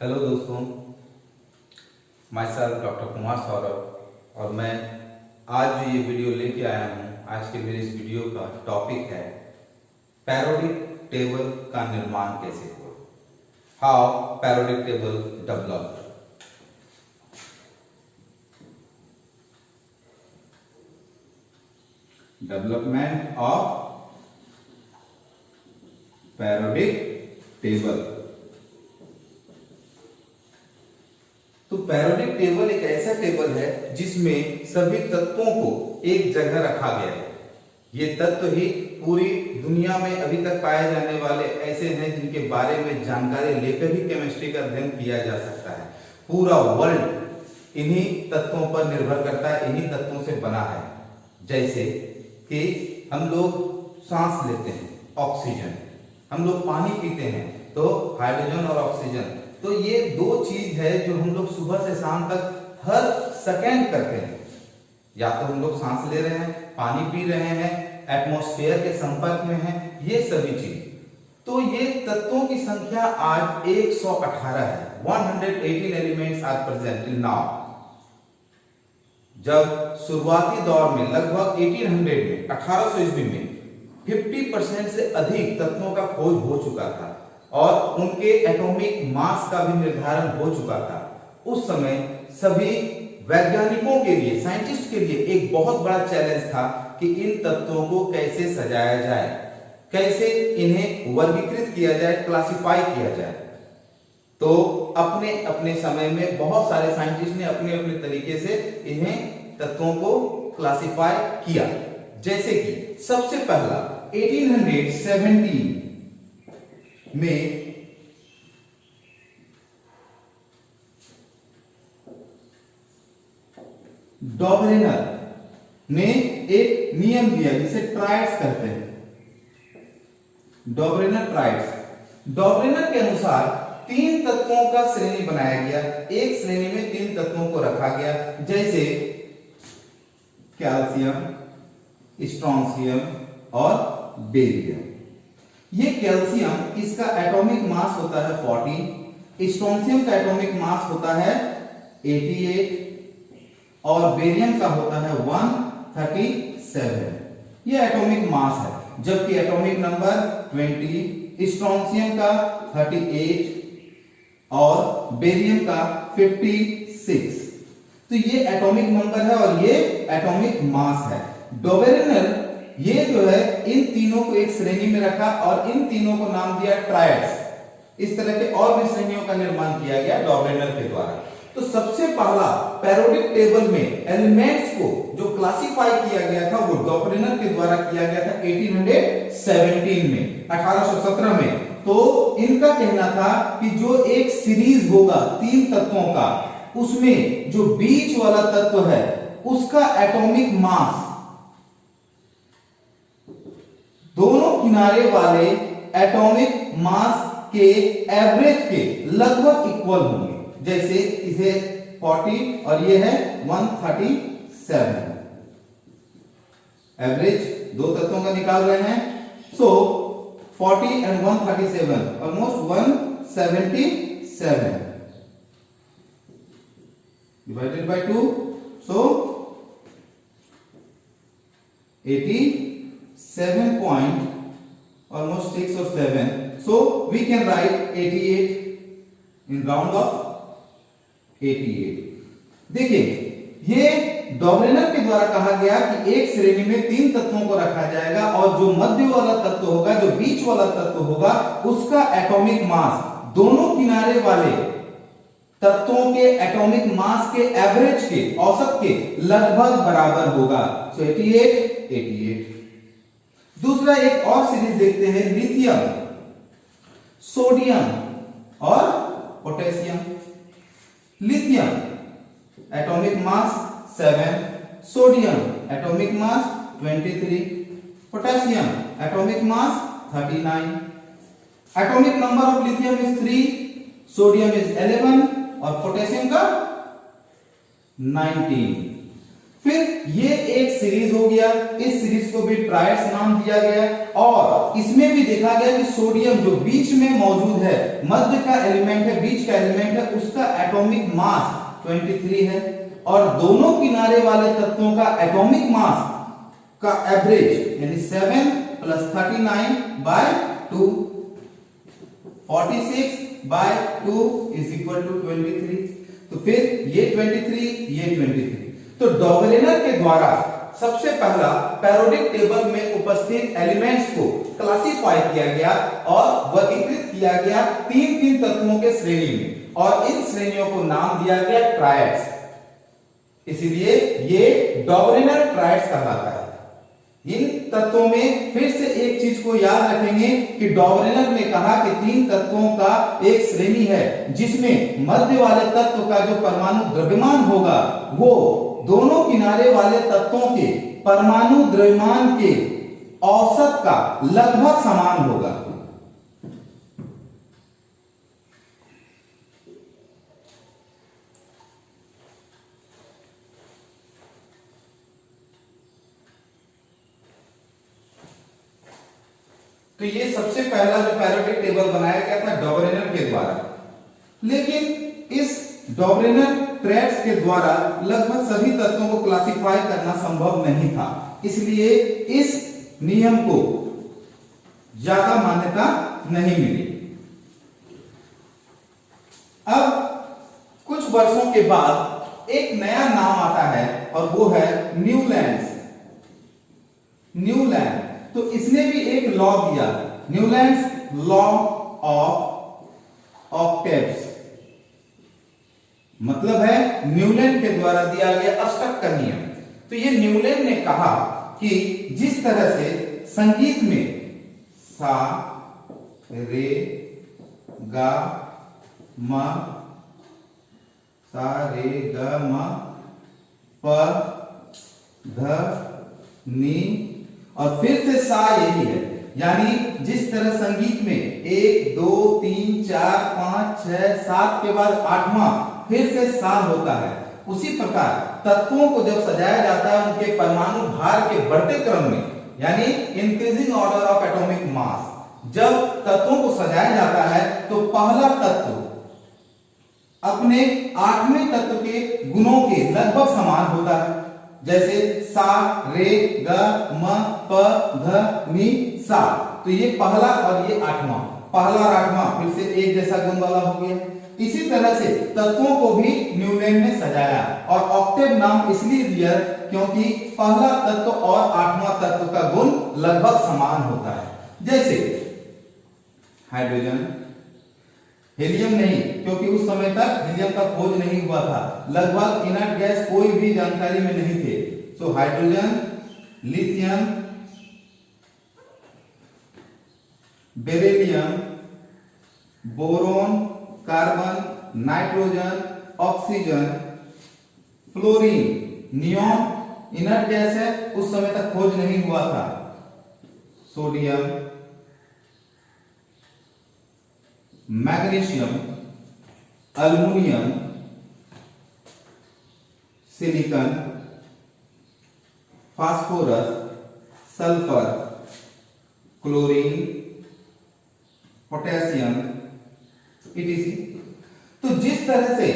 Hello दोस्तों, my self doctor Kumar Saurabh और मैं आज जो ये वीडियो लेके आया हूँ, आज के मेरे इस वीडियो का टॉपिक है पैरोडिक टेबल का निर्माण कैसे हुआ, how periodic table developed. Development of periodic table. तो पैरोडिक टेबल एक ऐसा टेबल है जिसमें सभी तत्वों को एक जगह रखा गया है। ये तत्व ही पूरी दुनिया में अभी तक पाए जाने वाले ऐसे हैं जिनके बारे में जानकारी लेकर ही केमिस्ट्री का अध्ययन किया जा सकता है। पूरा वर्ल्ड इन्हीं तत्वों पर निर्भर करता है, इन्हीं तत्वों से बना है। जैसे कि हम लोग सांस लेते हैं, ऑक्सीजन, हम लोग पानी पीते हैं तो हाइड्रोजन और ऑक्सीजन। तो ये दो चीज है जो हम लोग सुबह से शाम तक हर सेकंड करते हैं। या तो हम लोग सांस ले रहे हैं, पानी पी रहे हैं, एटमॉस्फेयर के संपर्क में हैं, ये सभी चीज। तो ये तत्वों की संख्या आज 118 है। 118 elements are present in now. जब शुरुआती दौर में लगभग 1800 में 1800 ईस्वी में 50% से अधिक तत्वों का खोज हो चुका था और उनके एटॉमिक मास का भी निर्धारण हो चुका था। उस समय सभी वैज्ञानिकों के लिए, साइंटिस्ट के लिए एक बहुत बड़ा चैलेंज था कि इन तत्वों को कैसे सजाया जाए, कैसे इन्हें वर्गीकृत किया जाए, क्लासिफाई किया जाए। तो अपने अपने समय में बहुत सारे साइंटिस्ट ने अपने अपने तरीके से इन्हें तत्वों को क्लासिफाई किया। जैसे कि सबसे पहला 1817 में डॉबरेनर ने एक नियम दिया जिसे ट्राइड्स कहते हैं। डॉबरेनर ट्राइड्स। डॉबरेनर के अनुसार 3 तत्वों का श्रेणी बनाया गया। एक श्रेणी में 3 तत्वों को रखा गया, जैसे कैल्शियम, स्ट्रोंशियम और बेरियम। ये कैल्शियम, इसका एटॉमिक मास होता है 40, स्ट्रोंशियम का एटॉमिक मास होता है 88 और बेरियम का होता है 137। ये एटॉमिक मास है। जबकि एटॉमिक नंबर 20, स्ट्रोंशियम का 38 और बेरियम का 56। तो ये एटॉमिक नंबर है और ये एटॉमिक मास है। डॉबरेनर ये जो है इन तीनों को एक श्रेणी में रखा और इन तीनों को नाम दिया ट्राइड्स। इस तरह के और भी श्रेणियों का निर्माण किया गया डॉबरेनर के द्वारा। तो सबसे पहला पैरोडिक टेबल में एलिमेंट्स को जो क्लासिफाई किया गया था वो डॉबरेनर के द्वारा किया गया था 1817 में, 1817 में। तो इनका कहना था कि जो एक सीरीज होगा 3 तत्वों का, उसमें जो बीच वाला तत्व है उसका एटॉमिक मास दोनों किनारे वाले एटॉमिक मास के एवरेज के लगभग इक्वल होंगे। जैसे इसे 40 और ये है 137। एवरेज दो तत्वों का निकाल रहे हैं। सो 40 and 137, almost 177 divided by 2, so 87 point almost 6 or 7, so we can write 88 in round of 88। देखिए, ये डॉबरेनर के द्वारा कहा गया कि एक श्रेणी में 3 तत्वों को रखा जाएगा और जो मध्य वाला तत्व होगा, जो बीच वाला तत्व होगा, उसका एटॉमिक मास दोनों किनारे वाले तत्वों के एटॉमिक मास के एवरेज के, औसत के लगभग बराबर होगा। सो 88। दूसरा एक और सीरीज देखते हैं, लिथियम, सोडियम और potassium. Lithium atomic mass 7, sodium atomic mass 23, potassium atomic mass 39। Atomic number of lithium is 3, sodium is 11 और पोटेशियम का 19। फिर ये एक सीरीज हो गया, इस सीरीज को भी ट्रायड्स नाम दिया गया, और इसमें भी देखा गया कि सोडियम जो बीच में मौजूद है, मध्य का एलिमेंट है, बीच का एलिमेंट है, उसका एटॉमिक मास 23 है, और दोनों किनारे वाले तत्वों का एटॉमिक मास का एवरेज यानी 7 + 39 / 2, 46 / 2 = 23। तो फिर ये 23, ये 23। तो डॉगरेनर के द्वारा सबसे पहला पेरियोडिक टेबल में उपस्थित एलिमेंट्स को क्लासिफाई किया गया और वर्गीकृत किया गया तीन तत्वों के श्रेणी में, और इन श्रेणियों को नाम दिया गया ट्रायड्स। इसीलिए ये डॉगरेनर ट्रायड्स कहलाता है। इन तत्वों में फिर से एक चीज को याद रखेंगे कि डॉगरेनर ने कहा कि 3 तत्वों का एक श्रेणी है जिसमें मध्य वाले तत्व का जो परमाणु द्रव्यमान होगा वो दोनों किनारे वाले तत्वों के परमाणु द्रव्यमान के औसत का लगभग समान होगा। तो ये सबसे पहला जो पेरियोडिक टेबल बनाया गया था डॉगरेनर के द्वारा, लेकिन इस डॉगरेनर ट्रायड्स के द्वारा लगभग सभी तत्वों को क्लासिफाई करना संभव नहीं था, इसलिए इस नियम को ज्यादा मान्यता नहीं मिली। अब कुछ वर्षों के बाद एक नया नाम आता है और वो है न्यूलैंड्स। न्यूलैंड, तो इसने भी एक लॉ दिया, न्यूलैंड्स लॉ ऑफ ऑक्टेव्स, मतलब है न्यूलैंड के द्वारा दिया गया अष्टक का नियम। तो ये न्यूलैंड ने कहा कि जिस तरह से संगीत में सा रे गा म, सा रे ग म प ध नी और फिर से सा यही है, यानी जिस तरह संगीत में 1 2 3 4 5 6 7 के बाद 8वां फिर से सा होता है, उसी प्रकार तत्वों को जब सजाया जाता है उनके परमाणु भार के बढ़ते क्रम में, यानी increasing order of atomic mass, जब तत्वों को सजाया जाता है तो पहला तत्व अपने 8वें तत्व के गुणों के लगभग समान होता है, जैसे सा रे ग म प ध नी सा। तो ये पहला और ये 8वां, पहला और 8वां फिर से एक जैसा गुण वाला हो गया। इसी तरह से तत्वों को भी न्यूलैंड ने सजाया और ऑक्टेव नाम इसलिए दिया क्योंकि पहला तत्व और 8वां तत्व का गुण लगभग समान होता है। जैसे हाइड्रोजन, हीलियम नहीं, क्योंकि उस समय तक हीलियम का खोज नहीं हुआ था, लगभग इनर्ट गैस कोई भी जानकारी में नहीं थे। So hydrogen, lithium, beryllium, boron, carbon, nitrogen, oxygen, fluorine, neon inert gas है, उस समय तक खोज नहीं हुआ था। Sodium, magnesium, aluminium, silicon, phosphorus, sulphur, chlorine, potassium etc। तो जिस तरह से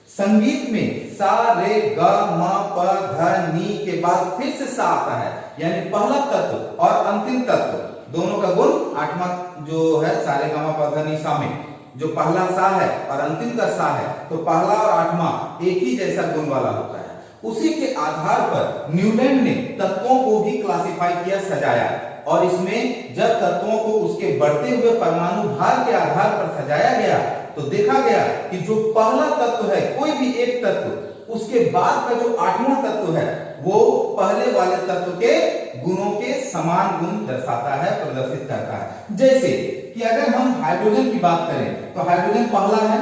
संगीत में सा रे ग म प ध नी के बाद फिर से सा आता है, यानी पहला तत्व और अंतिम तत्व दोनों का गुण 8वां जो है सा रे ग म प ध नी सा में जो पहला सा है और अंतिम का सा है, तो पहला और 8वां एक ही जैसा गुण वाला होता है। उसी के आधार पर न्यूलैंड ने तत्वों को भी क्लासिफाई किया, सजाया, और इसमें जब तत्वों को उसके बढ़ते हुए परमाणु भार के आधार पर सजाया गया तो देखा गया कि जो पहला तत्व है, कोई भी एक तत्व, उसके बाद का जो 8वां तत्व है वो पहले वाले तत्व के गुणों के समान गुण दर्शाता है, प्रदर्शित करता है। जैसे कि अगर हम हाइड्रोजन की बात करें तो हाइड्रोजन पहला है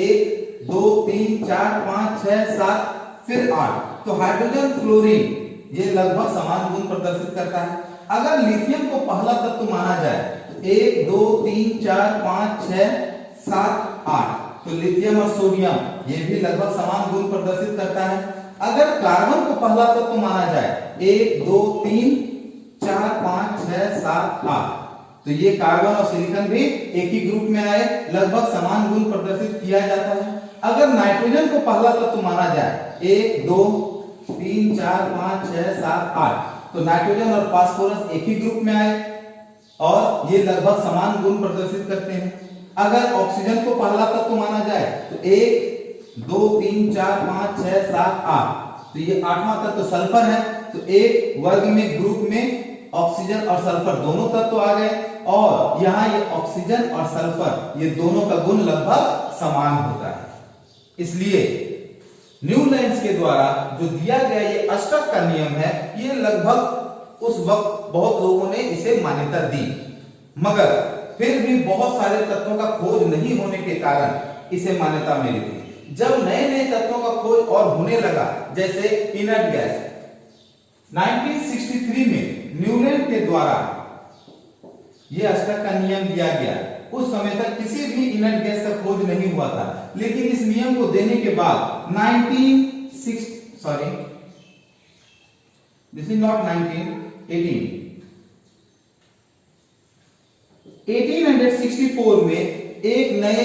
1 2 3 4 5 6 7 फिर 8, तो हाइड्रोजन फ्लोरीन ये लगभग समान गुण प्रदर्शित करता है। अगर लिथियम को पहला तत्व माना जाए तो 1 2 3 4 5 6 7 8, तो लिथियम और सोडियम ये भी लगभग समान गुण प्रदर्शित करता है। अगर कार्बन को पहला तत्व माना जाए 1 2 3 4 5 6 7 8, तो ये कार्बन और सिलिकॉन भी एक ही ग्रुप में आए, लगभग समान गुण प्रदर्शित किया जाता है। अगर नाइट्रोजन को पहला तत्व माना जाए 1 2 3 4 5 6 7 8, तो नाइट्रोजन और फास्फोरस एक ही ग्रुप में आए और ये लगभग समान गुण प्रदर्शित करते हैं। अगर ऑक्सीजन को पहला तत्व माना जाए तो 1 2 3 4 5 6 7 8, तो ये आठवां तत्व सल्फर है, तो एक वर्ग में ग्रुप में ऑक्सीजन और सल्फर दोनों तत्व आ गए और यहाँ ये ऑक्सीजन और सल्फर ये दोनों का गुण लगभग समान होता है। इसलिए न्यूलैंड्स के द्वारा जो दिया गया ये अष्टक का नियम है, ये लगभग उस वक्त बहुत लोगों ने इसे मान्यता दी, मगर फिर भी बहुत सारे तत्वों का खोज नहीं होने के कारण इसे मान्यता मिली थी। जब नए नए तत्वों का खोज और होने लगा, जैसे इनर्ट गैस, 1963 में न्यूलैंड के द्वारा यह अष्टक का नियम दिया गया। उस समय तक किसी भी इनर्ट गैस का खोज नहीं हुआ था, लेकिन इस नियम को देने के बाद 1864 में एक नए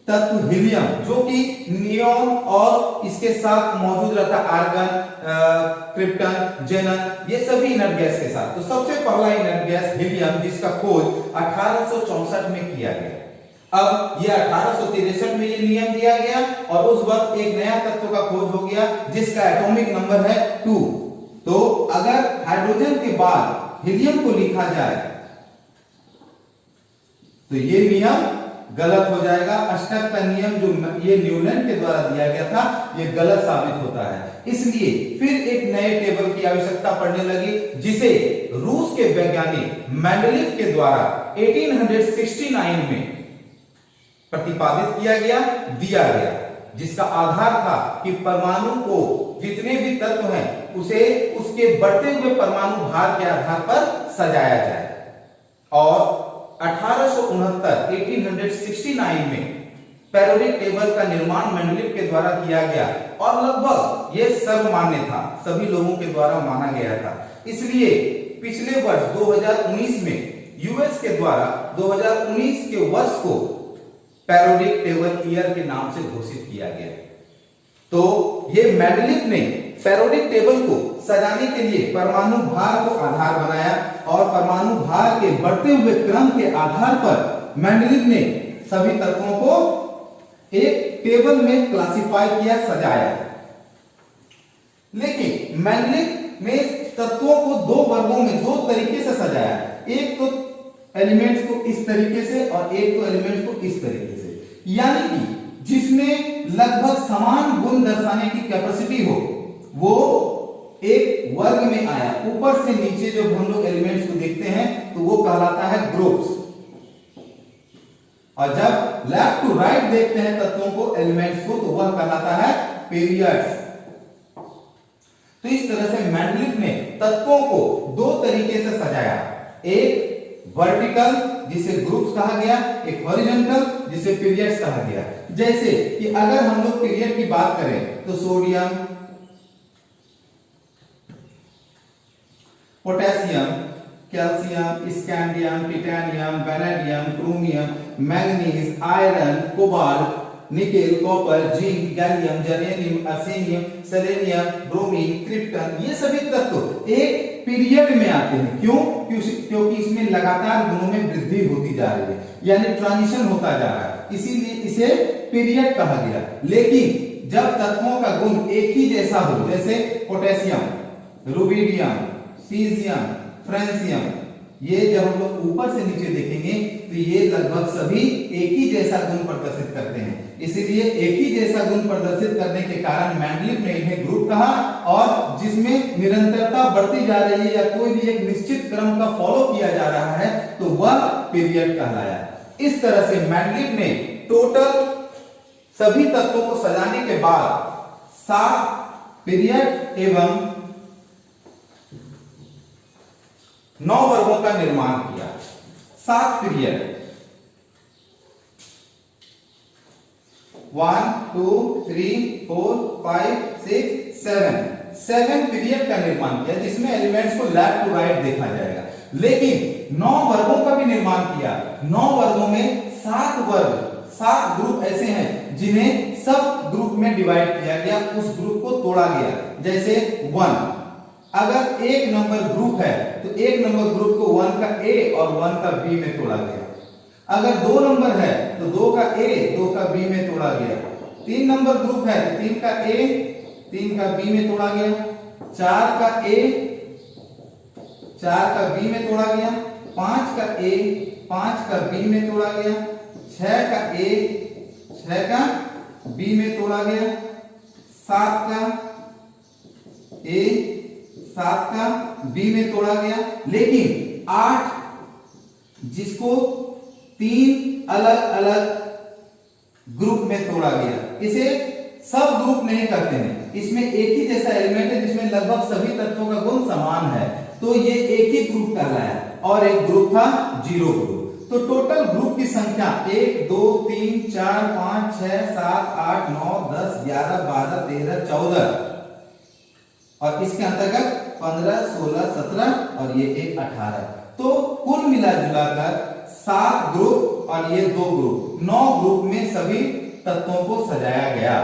तत्व हीलियम, जो कि नियॉन और इसके साथ मौजूद रहता आर्गन, क्रिप्टन, जेनन, ये सभी इनर्ट गैस के साथ, तो सबसे पहला इनर्ट गैस हीलियम, जिसका खोज 1864 में किया गया। अब ये 1863 में ये नियम दिया गया और उस वक्त एक नया तत्व का खोज हो गया जिसका एटॉमिक नंबर है 2। तो अगर हाइड्रोजन के बाद हीलियम को लिखा जाए तो ये नियम गलत हो जाएगा। अष्टक का नियम जो ये न्यूलैंड के द्वारा दिया गया था, ये गलत साबित होता है। इसलिए फिर एक नए टेबल की आवश्यकता पड़ने लगी, जिसे रूस के वैज्ञानिक मेंडलीव के द्वारा 1869 में प्रतिपादित किया गया, दिया गया, जिसका आधार था कि परमाणु को जितने भी तत्व हैं उसे उसके बढ़ते हुए परमाणु भार के आधार पर सजाया जाए। और 1869 में पेरियोडिक टेबल का निर्माण मेंडलीव के द्वारा किया गया और लगभग यह सर्वमान्य था, सभी लोगों के द्वारा माना गया था। इसलिए पिछले वर्ष 2019 में यूएस के द्वारा 2019 के वर्ष को पेरियोडिक टेबल ईयर के नाम से घोषित किया गया। तो ये मेंडलीव ने पेरियोडिक टेबल को सजाने के लिए परमाणु भार को आधार बनाया और परमाणु भार के बढ़ते हुए क्रम के आधार पर मेंडलीव ने सभी तत्वों को एक टेबल में क्लासिफाई किया, सजाया। लेकिन मेंडलीव ने तत्वों को दो वर्गों में दो तरीके से सजाया, एक तो एलिमेंट्स को इस तरीके से और एक तो एलिमेंट्स को इस तरीके से, यानी कि जिसमें लगभग समान गुण दर्शाने की कैपेसिटी हो वो एक वर्ग में आया। ऊपर से नीचे जब हम लोग एलिमेंट्स को देखते हैं तो वो कहलाता है ग्रुप्स, और जब लेफ्ट टू राइट देखते हैं तत्वों को, एलिमेंट्स को, तो वह कहलाता है पीरियड्स। तो इस तरह से मेंडलीव ने तत्वों को दो तरीके से सजाया, एक वर्टिकल जिसे ग्रुप्स कहा गया, एक हॉरिजॉन्टल जिसे पीरियड्स कहा गया। जैसे कि अगर हम लोग पीरियड की बात करें तो sodium, potassium, calcium, scandium, titanium, vanadium, chromium, manganese, iron, cobalt, nickel, copper, zinc, gallium, germanium, arsenic, selenium, bromine, krypton, ये सभी तत्व एक पीरियड में आते हैं। क्यों? क्योंकि इसमें लगातार गुणों में वृद्धि होती जा रही है, यानी ट्रांजिशन होता जा रहा है, इसीलिए इसे पीरियड कहा गया। लेकिन जब तत्वों का गुण एक ही जैसा हो, जैसे पोटेशियम, रुबिडियम, सीजियम, फ्रांसियम, ये जब हम लोग ऊपर से नीचे देखेंगे तो ये लगभग सभी एक ही जैसा गुण प्रदर्शित करते हैं। इसीलिए एक ही जैसा गुण प्रदर्शित करने के कारण मेंडलीव ने इन्हें ग्रुप कहा, और जिसमें निरंतरता बढ़ती जा रही है या कोई भी एक निश्चित क्रम का फॉलो किया जा रहा है तो वह पीरियड कहलाया। इस तरह से मेंडलीव ने टोटल सभी तत्वों को सजाने के बाद 7 पीरियड एवं 9 वर्गों का निर्माण किया। 7 पीरियड, 1 2 3 4 5 6 सेवन पीरियड का निर्माण किया जिसमें एलिमेंट्स को लेफ्ट टू राइट देखा जाएगा। लेकिन 9 वर्गों का भी निर्माण किया। 9 वर्गों में 7 वर्ग, 7 ग्रुप ऐसे हैं जिन्हें सब ग्रुप में डिवाइड किया गया, उस ग्रुप को तोड़ा गया। जैसे 1, अगर एक नंबर ग्रुप है तो एक नंबर ग्रुप को 1 का ए और 1 का बी में तोड़ा गया। अगर 2 नंबर है तो 2 का ए 2 का बी में तोड़ा गया। 3 नंबर ग्रुप है तो 3 का ए 3 का बी में तोड़ा गया। 4 का ए 4 का बी में तोड़ा गया। 5 का ए 5 का बी में तोड़ा गया। 6 का ए 6 का बी में तोड़ा गया। 7 का ए 7 का बी में तोड़ा गया। लेकिन 8 जिसको 3 अलग अलग ग्रुप में तोड़ा गया, इसे सब ग्रुप नहीं करते हैं। इसमें एक ही जैसा एलिमेंट है जिसमें लगभग सभी तत्वों का गुण समान है, तो ये एक ही ग्रुप कहलाया और एक ग्रुप था 0 ग्रुप। तो टोटल ग्रुप की संख्या 1 2 3 4 5 6 7 8 9 10 11 12 13 14 और इसके अंतर्गत 15 16 17 और ये एक 18। तो कुल मिला जुलाकर 7 ग्रुप और ये 2 ग्रुप, 9 ग्रुप में सभी तत्वों को सजाया गया।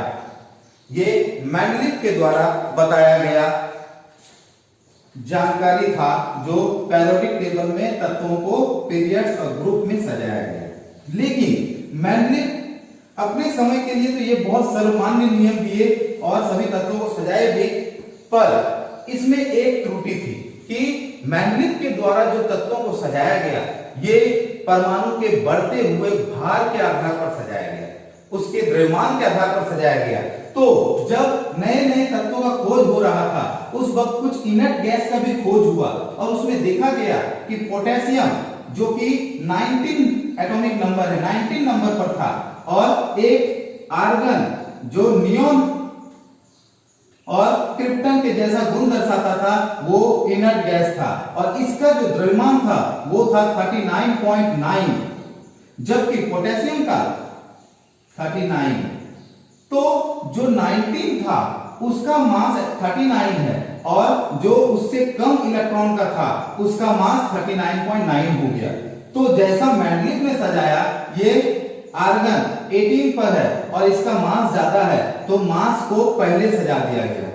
ये मेंडलीव के द्वारा बताया गया जानकारी था जो पेरियोडिक टेबल में तत्वों को पीरियड्स और ग्रुप में सजाया गया। लेकिन मेंडलीव अपने समय के लिए तो ये बहुत सर्वमान्य नियम दिए और सभी तत्वों को सजाए भी, पर इसमें एक त्रुटि थी कि मेंडलीव के द्वारा जो तत्वों को सजाया गया ये परमाणु के बढ़ते हुए भार के आधार पर सजाया गया, उसके द्रव्यमान के आधार पर सजाया गया। तो जब नए नए तत्वों का खोज हो रहा था उस वक्त कुछ इनर्ट गैस का भी खोज हुआ और उसमें देखा गया कि पोटेशियम जो कि 19 एटॉमिक नंबर है, 19 नंबर पर था, और एक आर्गन जो नियोन और क्रिप्टन के जैसा गुण दर्शाता था वो इनर्ट गैस था और इसका जो द्रव्यमान था वो था 39.9, जबकि पोटेशियम का 39। तो जो 19 था उसका मास 39 है और जो उससे कम इलेक्ट्रॉन का था उसका मास 39.9 हो गया। तो जैसा मेंडलीव ने सजाया ये आर्गन 18 पर है और इसका मास ज्यादा है तो मास को पहले सजा दिया गया,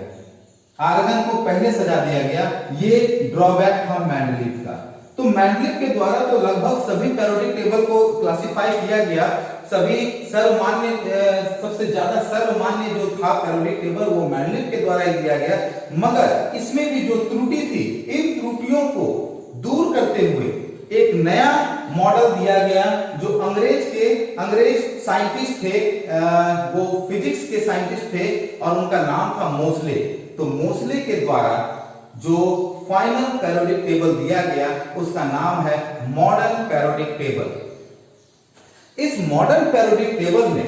आर्गन को पहले सजा दिया गया। ये ड्रॉबैक था मेंडलीव का। तो मेंडलीव के द्वारा तो लगभग सभी पेरियोडिक टेबल को क्लासिफाई किया गया, सभी सर्वमान्य सबसे ज्यादा सर्वमान्य जो था पेरियोडिक टेबल वो मेंडलीव के द्वारा ही दिया गया। मगर इसमें भी जो त्रुटि थी, इन त्रुटियों को दूर करते हुए एक नया मॉडल दिया गया जो अंग्रेज साइंटिस्ट थे, वो फिजिक्स के साइंटिस्ट थे और उनका नाम था मोसले। तो मोसले के द्वारा जो फाइनल पेरियोडिक टेबल दिया गया उसका नाम है मॉडर्न पेरियोडिक टेबल। इस मॉडर्न पेरियोडिक टेबल में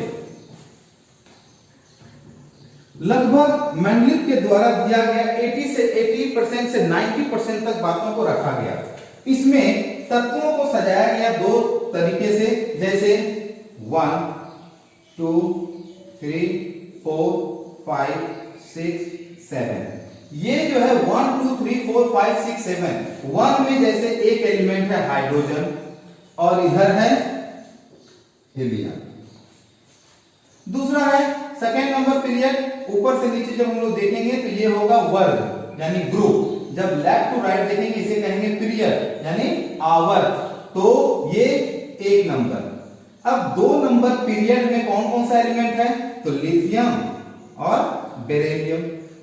लगभग मेंडलीव के द्वारा दिया गया 80% से 90% तक बातों को रखा गया। इसमें तत्वों को सजाया गया 2 तरीके से, जैसे 1 2 3 4 5 6 7। ये जो है 1 2 3 4 5 6 7, 1 में जैसे एक एलिमेंट है हाइड्रोजन और इधर है हीलियम। दूसरा है सेकेंड नंबर पीरियड, ऊपर से नीचे जब हम लोग देखेंगे तो ये होगा वर्ग यानी ग्रुप, जब लेफ्ट टू राइट देखेंगे इसे कहेंगे पीरियड यानी आवर्त। तो ये 1 नंबर। अब 2 नंबर पीरियड में कौन कौन सा एलिमेंट है, तो लिथियम और बेरिलियम।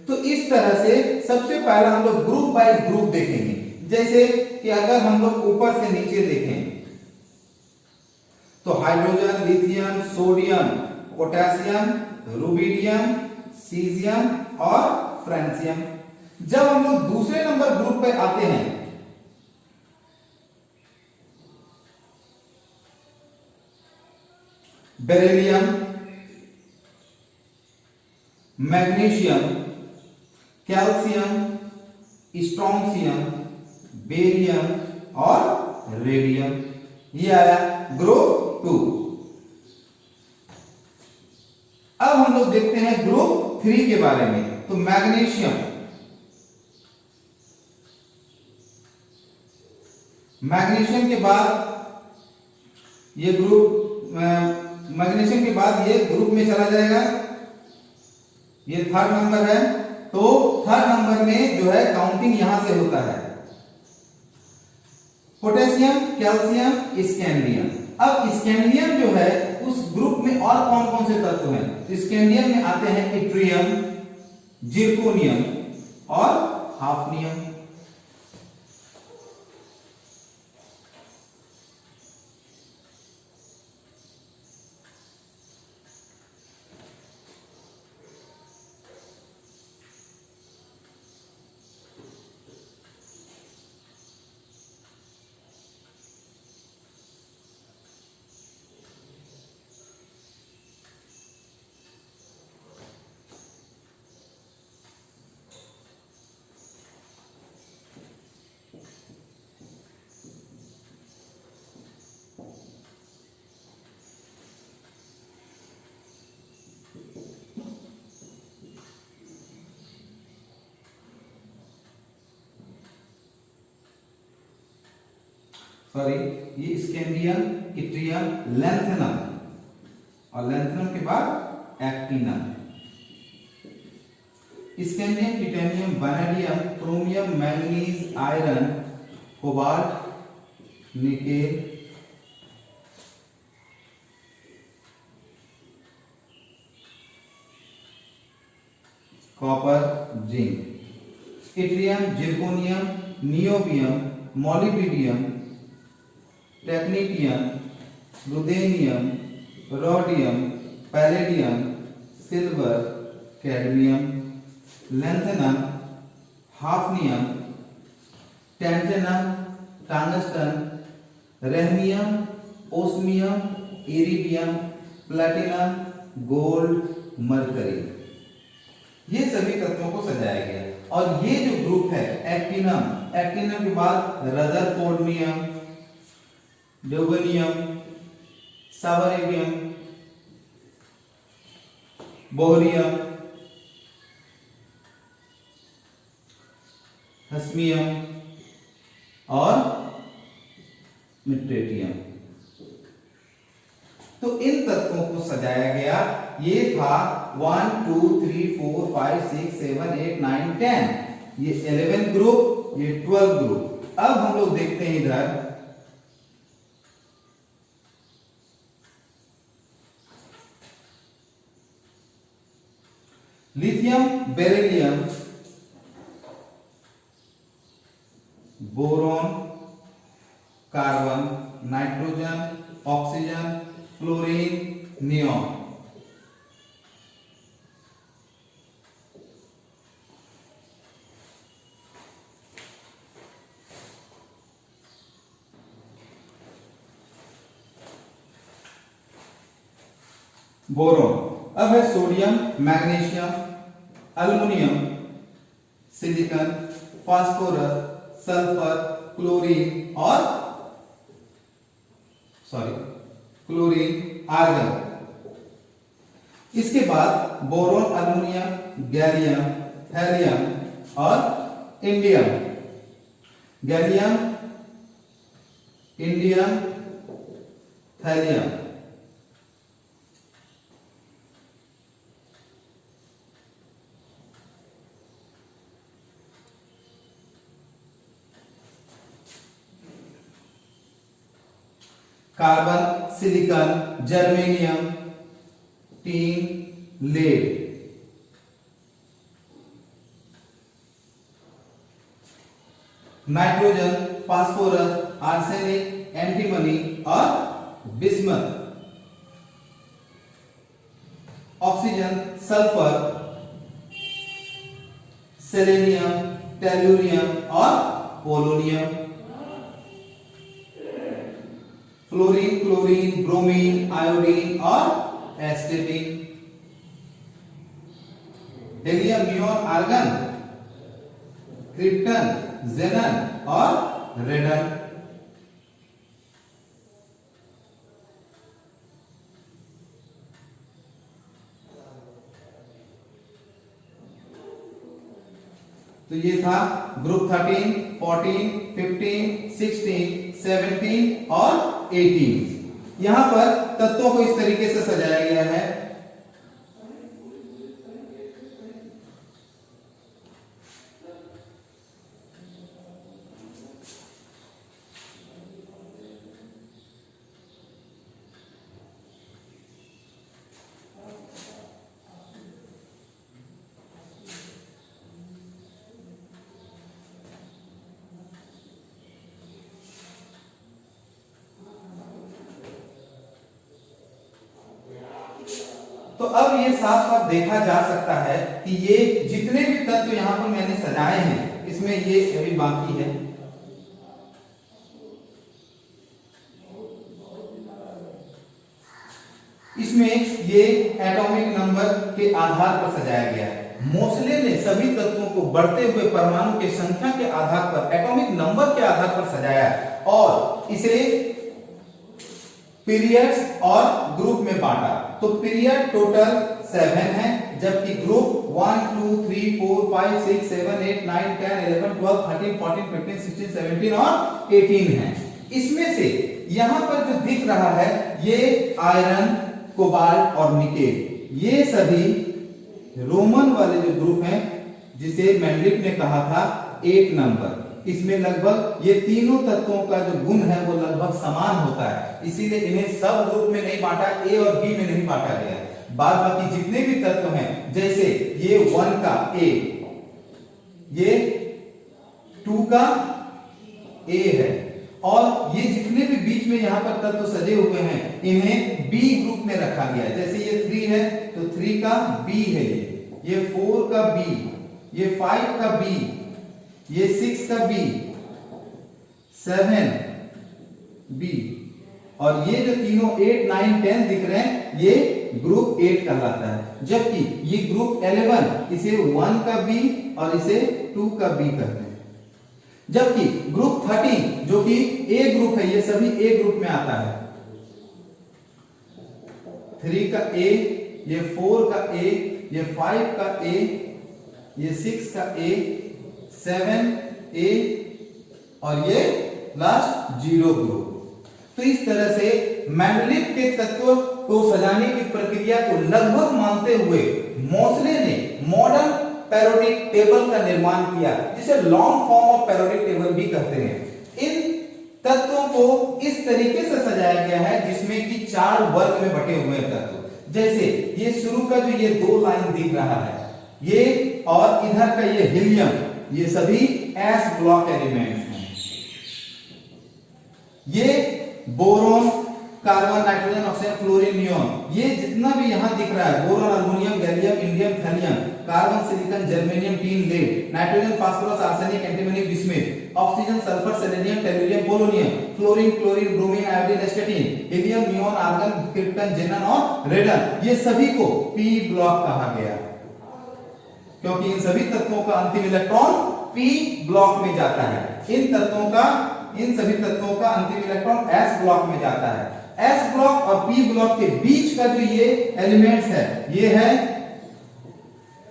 तो इस तरह से सबसे पहले हम लोग ग्रुप बाय ग्रुप देखेंगे। जैसे कि अगर हम लोग ऊपर से नीचे देखें तो hydrogen, lithium, sodium, potassium, rubidium, caesium और फ्रांसियम। जब हम लोग दूसरे नंबर ग्रुप पे आते हैं beryllium, magnesium, calcium, strontium, barium और रेडियम, ये आया ग्रुप 2। अब हम लोग देखते हैं ग्रुप 3 के बारे में। तो मैग्नीशियम, मैग्नीशियम के बाद ये ग्रुप, मैग्नीशियम के बाद ये ग्रुप में चला जाएगा, ये थर्ड नंबर है। तो थर्ड नंबर में जो है काउंटिंग यहां से होता है, पोटेशियम, कैल्शियम, स्कैंडियम। अब स्कैंडियम जो है उस ग्रुप में और कौन कौन से तत्व हैं? तो स्कैंडियम में आते हैं इट्रियम, जिरकोनियम और हाफनियम। सॉरी, ये स्कैंडियम, इट्रियम, लैंथेनम और लैंथेनम के बाद actinium. Scandium, titanium, vanadium, chromium, manganese, iron, cobalt, nickel, copper, zinc. Yttrium, zirconium, niobium, molybdenum, technetium, ruthenium, rhodium, palladium, silver, cadmium, lanthanum, hafnium, tantalum, tungsten, rhenium, osmium, iridium, platinum, gold, mercury. ये सभी तत्वों को सजाया गया। और ये जो group है एक्टिनम, एक्टिनम के बाद रदरफोर्डियम, ड्यूगेनियम, सावरेबियम, बोहरियम, हस्मियम और मिट्रेटियम। तो इन तत्वों को सजाया गया। ये था 1 2 3 4 5 6 7 8 9 10, ये 11 ग्रुप, ये 12 ग्रुप। अब हम लोग देखते हैं इधर lithium, beryllium, boron, carbon, nitrogen, oxygen, fluorine, neon. Boron. अब है sodium, magnesium, aluminium, silicon, phosphorus, sulphur, chlorine और क्लोरीन, आर्गन। इसके बाद बोरोन, अल्युमिनियम, गैलियम, हेलियम और indium. Gallium, indium, helium. Carbon, silicon, germanium, tin, lead. Nitrogen, phosphorus, arsenic, antimony और bismuth. Oxygen, sulphur, selenium, tellurium और polonium. Fluorine, chlorine, bromine, iodine और astatine. Helium, neon, argon, krypton, xenon और radon. तो ये था group 13, 14, 15, 16, 17 और 18। यहां पर तत्वों को इस तरीके से सजाया गया है। तो अब ये साफ साफ देखा जा सकता है कि ये जितने भी तत्व यहां पर मैंने सजाए हैं, इसमें ये अभी बाकी है। इसमें ये एटॉमिक नंबर के आधार पर सजाया गया है। मोसले ने सभी तत्वों को बढ़ते हुए परमाणु की संख्या के आधार पर, एटॉमिक नंबर के आधार पर सजाया और इसे पीरियड्स और ग्रुप में बांटा। तो पीरियड टोटल 7 है, जबकि ग्रुप 1 2 3 4 5 6 7 8 9 10 11 12 13 14 15 16 17 और 18 है। इसमें से यहां पर जो दिख रहा है ये आयरन, कोबाल्ट और निकेल, ये सभी रोमन वाले जो ग्रुप हैं जिसे मेंडलिक ने कहा था 8 नंबर। इसमें लगभग ये तीनों तत्वों का जो गुण है वो लगभग समान होता है, इसीलिए इन्हें सब ग्रुप में नहीं बांटा, ए और बी में नहीं बांटा गया है। बाद बाकी जितने भी तत्व हैं, जैसे ये 1 का ए, ये 2 का ए है, और ये जितने भी बीच में यहां पर तत्व सजे हुए हैं इन्हें बी ग्रुप में रखा गया है। जैसे ये 3 है तो 3 का बी है, ये 4 का बी, ये 5 का बी, ये 6 का बी, 7 बी, और ये जो तीनों 8 9 10 दिख रहे हैं ये ग्रुप 8 कहलाता है। जबकि ये ग्रुप 11 इसे 1 का बी और इसे 2 का बी कहते हैं। जबकि ग्रुप 13 जो कि ए ग्रुप है, ये सभी ए ग्रुप में आता है। 3 का ए, ये 4 का ए, ये 5 का ए, ये 6 का ए, 7 ए और ये लास्ट 0 ग्रुप। तो इस तरह से मेंडलीव के तत्व को सजाने की प्रक्रिया को लगभग मानते हुए मोसले ने मॉडर्न पेरियोडिक टेबल का निर्माण किया, जिसे long form of periodic table भी कहते हैं। इन तत्वों को इस तरीके से सजाया गया है जिसमें कि 4 वर्ग में बटे हुए तत्व। जैसे ये शुरू का जो ये 2 लाइन दिख रहा है, ये और इधर का ये हीलियम, ये सभी एस ब्लॉक एलिमेंट्स हैं। ये boron, carbon, nitrogen, oxygen, fluorine, neon, ये जितना भी यहां दिख रहा है, boron, aluminium, gallium, indium, thallium, carbon, silicon, germanium, tin, lead, nitrogen, phosphorus, arsenic, antimony, bismuth, oxygen, sulphur, selenium, tellurium, polonium, fluorine, chlorine, bromine, iodine, astatine, helium, neon, argon, krypton, xenon और radon, ये सभी को P block कहा गया, क्योंकि इन सभी तत्वों का अंतिम इलेक्ट्रॉन पी ब्लॉक में जाता है। इन सभी तत्वों का अंतिम इलेक्ट्रॉन एस ब्लॉक में जाता है। एस ब्लॉक और पी ब्लॉक के बीच का जो ये एलिमेंट्स है, ये है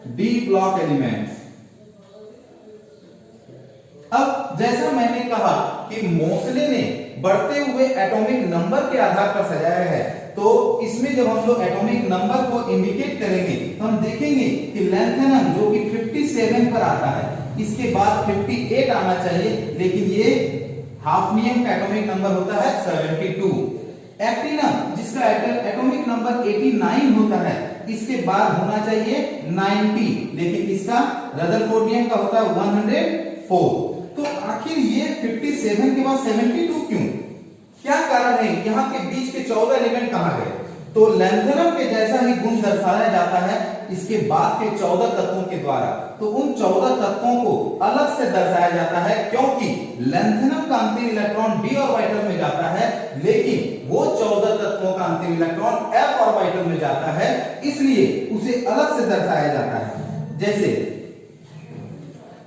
डी ब्लॉक एलिमेंट्स। अब जैसा मैंने कहा कि मोसले ने बढ़ते हुए एटॉमिक नंबर के आधार पर सजाया है, तो इसमें जब हम लोग एटॉमिक नंबर को इंडिकेट करेंगे तो हम देखेंगे कि लैंथेनम जो कि 57 पर आता है, इसके बाद 58 आना चाहिए, लेकिन ये हाफनियम का एटॉमिक नंबर होता है 72। एक्टिनम जिसका एटॉमिक नंबर 89 होता है, इसके बाद होना चाहिए 90, लेकिन इसका रदरफोर्डियम का होता है 104। तो आखिर ये 57 के बाद 72 क्यों? क्या कारण है? यहाँ के बीच के 14 एलिमेंट कहां गए? तो लैंथेनम के जैसा ही गुण दर्शाया जाता है इसके बाद के 14 तत्वों के द्वारा। तो उन 14 तत्वों को अलग से दर्शाया जाता है, क्योंकि लैंथेनम का अंतिम इलेक्ट्रॉन d ऑर्बिटल में जाता है, लेकिन वो 14 तत्वों का अंतिम इलेक्ट्रॉन f ऑर्बिटल में जाता है, इसलिए उसे अलग से दर्शाया जाता है। जैसे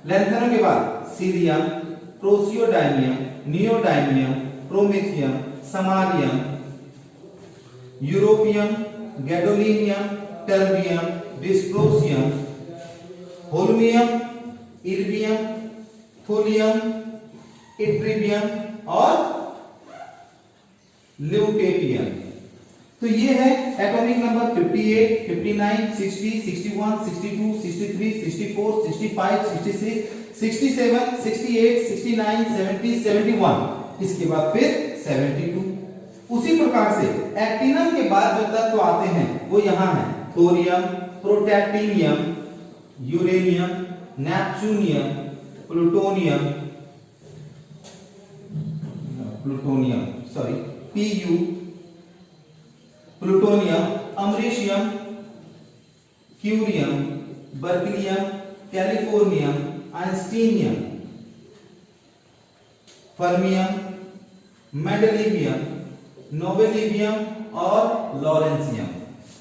लैंथेनम के बाद cerium, praseodymium, neodymium, promethium, samarium, europium, gadolinium, terbium, dysprosium, holmium, erbium, thulium, ytterbium और ल्यूटेटियम। तो ये है एटॉमिक नंबर 58, 59, 60, 61, 62, 63, 64, 65, 66, 67, 68, 69, 70, 71। इसके बाद फिर 72। उसी प्रकार से एक्टिनम के बाद जो तत्व आते हैं वो यहां है thorium, protactinium, uranium, neptunium, plutonium, Pu, plutonium, americium, curium, berkelium, californium, einsteinium, fermium, mendelevium, nobelium और लॉरेंसियम।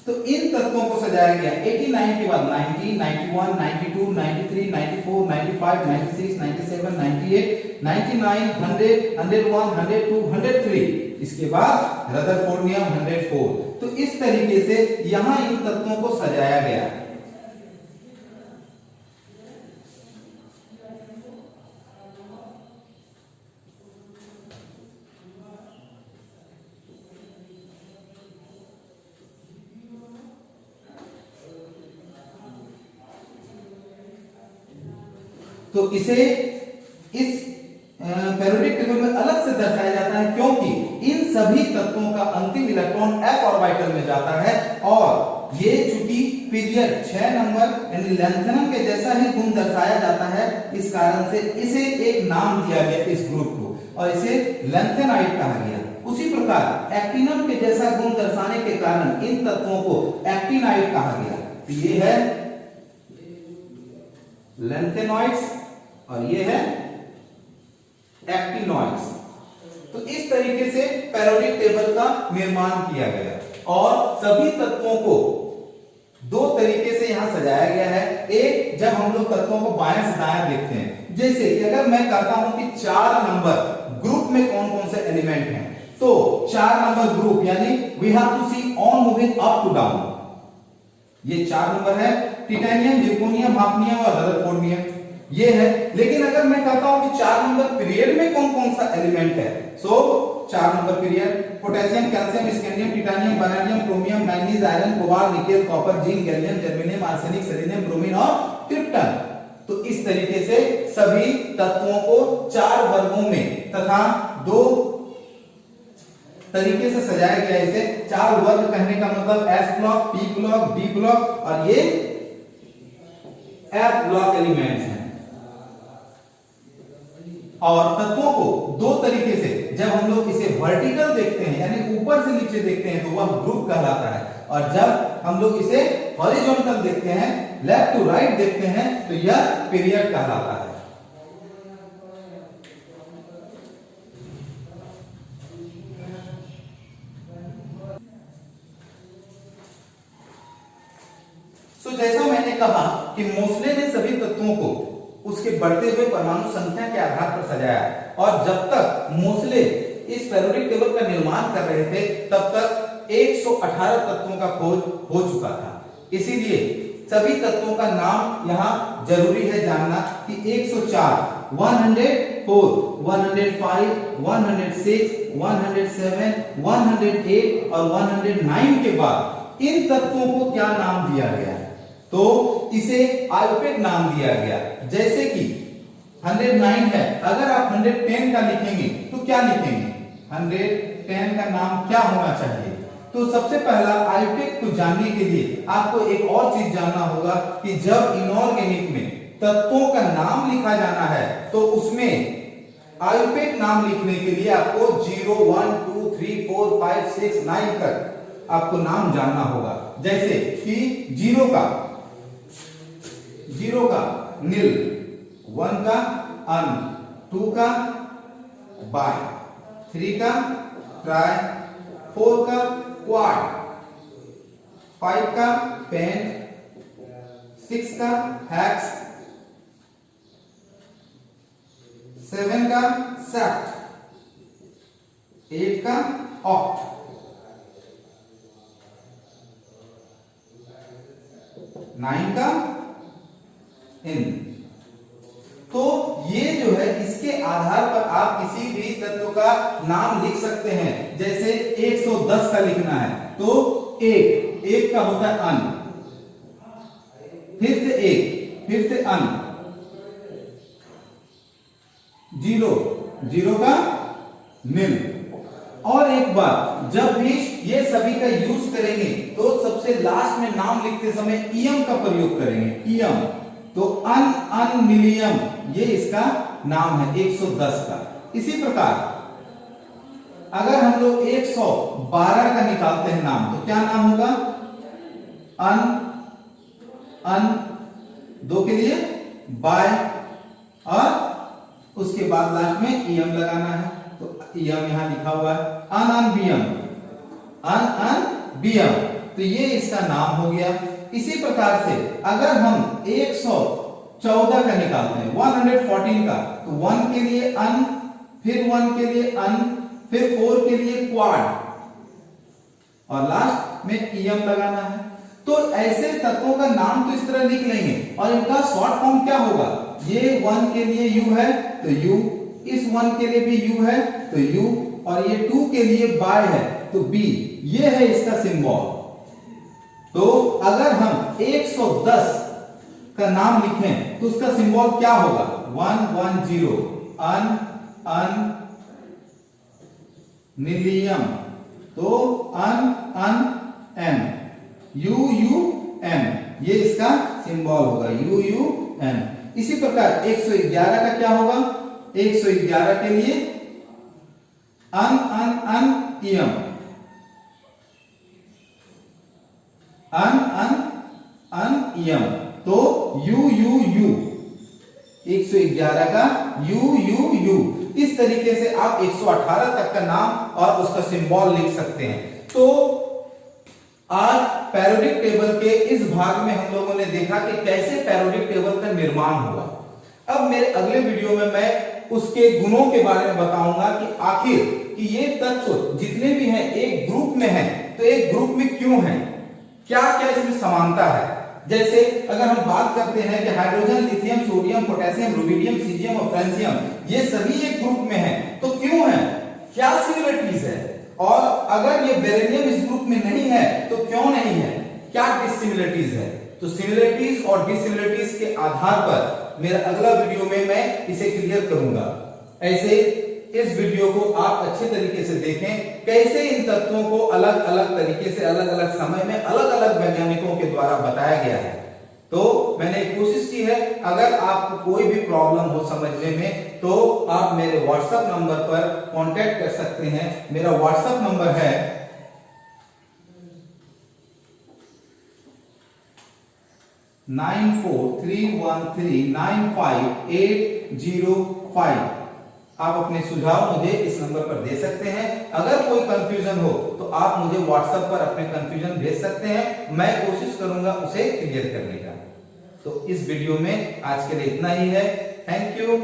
तो इन तत्वों को सजाया गया 89 के बाद 90, 91, 92, 93, 94, 95, 96, 97, 98, 99, 100, 101, 102, 103। इसके बाद रदरफोर्डियम 104। तो इस तरीके से यहां इन तत्वों को सजाया गया। तो इसे इस पेरियोडिक टेबल में अलग से दर्शाया जाता है क्योंकि इन सभी तत्वों का अंतिम इलेक्ट्रॉन f ऑर्बिटल में जाता है और ये चूंकि पीरियड 6 नंबर यानी लेंथेनम के जैसा ही गुण दर्शाया जाता है, इस कारण से इसे एक नाम दिया गया इस ग्रुप को और इसे लेंथेनाइट कहा गया। उसी प्रकार एक्टिनम के जैसा गुण दर्शाने के कारण इन तत्वों को एक्टिनाइट कहा गया। तो ये है लेंथेनॉइड्स और ये है एक्टिनॉइड्स। तो इस तरीके से पेरियोडिक टेबल का निर्माण किया गया और सभी तत्वों को दो तरीके से यहां सजाया गया है। एक, जब हम लोग तत्वों को बाएं से दाएं देखते हैं, जैसे कि अगर मैं कहता हूं कि 4 नंबर ग्रुप में कौन कौन से एलिमेंट हैं, तो 4 नंबर ग्रुप यानी we have to see on moving up to down. ये 4 नंबर है टिटेनियम, जिर्कोनियम, हाफनियम और रदरफोर्डियम, ये है। लेकिन अगर मैं कहता हूं कि 4 नंबर पीरियड में कौन कौन सा एलिमेंट है, सो 4 number period potassium, calcium, scandium, titanium, vanadium, chromium, manganese, iron, cobalt, nickel, copper, zinc, gallium, germanium, arsenic, selenium, bromine और क्रिप्टन। तो इस तरीके से सभी तत्वों को 4 वर्गों में तथा 2 तरीके से सजाया गया। इसे 4 वर्ग कहने का मतलब S block, P block, D block और ये एफ ब्लॉक एलिमेंट्स हैं। और तत्वों को 2 तरीके से, जब हम लोग इसे वर्टिकल देखते हैं यानी ऊपर से नीचे देखते हैं तो वह ग्रुप कहलाता है, और जब हम लोग इसे हॉरिजॉन्टल देखते हैं, लेफ्ट टू राइट देखते हैं, तो यह पीरियड कहलाता है। तो जैसा मैंने कहा कि मोसले ने सभी तत्वों को उसके बढ़ते हुए परमाणु संख्या के आधार पर सजाया, और जब तक मोसले इस पेरियोडिक टेबल का निर्माण कर रहे थे तब तक 118 तत्वों का खोज हो चुका था। इसीलिए सभी तत्वों का नाम यहां जरूरी है जानना कि 104, 104, 105, 106, 107, 108 और 109 के बाद इन तत्वों को क्या नाम दिया गया, तो इसे आयोपेक नाम दिया गया। जैसे कि 109 है, अगर आप 110 का लिखेंगे तो क्या लिखेंगे, 110 का नाम क्या होना चाहिए। तो सबसे पहला आयोपेक को जानने के लिए आपको एक और चीज जानना होगा कि जब इनऑर्गेनिक में तत्वों का नाम लिखा जाना है तो उसमें आयोपेक नाम लिखने के लिए आपको 0, 1, 2, 3, 4, 5, 6, 9 तक आपको नाम जानना होगा। जैसे कि 0 का नील, 1 का अन, 2 का बाय, 3 का ट्राई, 4 का क्वाड, 5 का पेन, 6 का हेक्स, 7 का सेप्ट, 8 का ऑक्ट, 9 का इन, आधार पर आप किसी भी तत्व का नाम लिख सकते हैं। जैसे 110 का लिखना है तो एक का होता है अन, फिर से एक, फिर से अन, 0 का निल। और एक बात, जब भी ये सभी का यूज करेंगे तो सबसे लास्ट में नाम लिखते समय इयम का प्रयोग करेंगे, इयम। तो अन मिलियम ये इसका नाम है 110 का। इसी प्रकार अगर हम लोग 112 का निकालते हैं नाम तो क्या नाम होगा? अन 2 के लिए बाय, और उसके बाद लास्ट में इयम लगाना है, तो इयम यहां लिखा हुआ है, अन बियम, अन बियम। तो ये इसका नाम हो गया। इसी प्रकार से अगर हम 114 का निकालते हैं, 114 का, तो 1 के लिए अन, फिर 1 के लिए अन, फिर 4 के लिए क्वाड, और लास्ट में इयम लगाना है। तो ऐसे तत्वों का नाम तो इस तरह लिख लेंगे, और इनका शॉर्ट फॉर्म क्या होगा? ये 1 के लिए यू है तो यू, इस 1 के लिए भी यू है तो यू, और ये 2 के लिए बाय है तो बी। ये है इसका सिंबल। तो अगर हम 110 का नाम लिखें तो उसका सिंबल क्या होगा? 110, अन मिलियम, तो अन एम, यू एम, ये इसका सिंबल होगा, यू एम। इसी प्रकार 111 का क्या होगा? 111 के लिए अन इयम, अन इयम, तो यू 111 का यू। इस तरीके से आप 118 तक का नाम और उसका सिंबल लिख सकते हैं। तो आज पैरियोडिक टेबल के इस भाग में हम लोगों ने देखा कि कैसे पैरियोडिक टेबल का निर्माण हुआ। अब मेरे अगले वीडियो में मैं उसके गुणों के बारे में बताऊंगा कि आखिर कि ये तत्व जितने भी हैं एक ग्रुप में हैं, तो एक ग्रुप में क्यों हैं, क्या क्या इसमें समानता है। जैसे अगर हम बात करते हैं कि hydrogen, lithium, sodium, potassium, rubidium, caesium और फ्रांसियम ये सभी एक ग्रुप में हैं, तो क्यों हैं, क्या सिमिलरिटीज है, और अगर ये बेरिलियम इस ग्रुप में नहीं है तो क्यों नहीं है, क्या डिसिमिलरिटीज है। तो सिमिलरिटीज और डिसिमिलरिटीज के आधार पर मेरा अगला वीडियो में मैं इसे क्लियर करूंगा। ऐसे इस वीडियो को आप अच्छे तरीके से देखें, कैसे इन तत्वों को अलग अलग तरीके से अलग अलग समय में अलग अलग वैज्ञानिकों के द्वारा बताया गया है। तो मैंने कोशिश की है, अगर आपको कोई भी प्रॉब्लम हो समझने में तो आप मेरे व्हाट्सएप नंबर पर कांटेक्ट कर सकते हैं। मेरा व्हाट्सएप नंबर है 9431395805। आप अपने सुझाव मुझे इस नंबर पर दे सकते हैं। अगर कोई कंफ्यूजन हो तो आप मुझे व्हाट्सएप पर अपने कंफ्यूजन भेज सकते हैं, मैं कोशिश करूंगा उसे क्लियर करने का। तो इस वीडियो में आज के लिए इतना ही है। Thank you.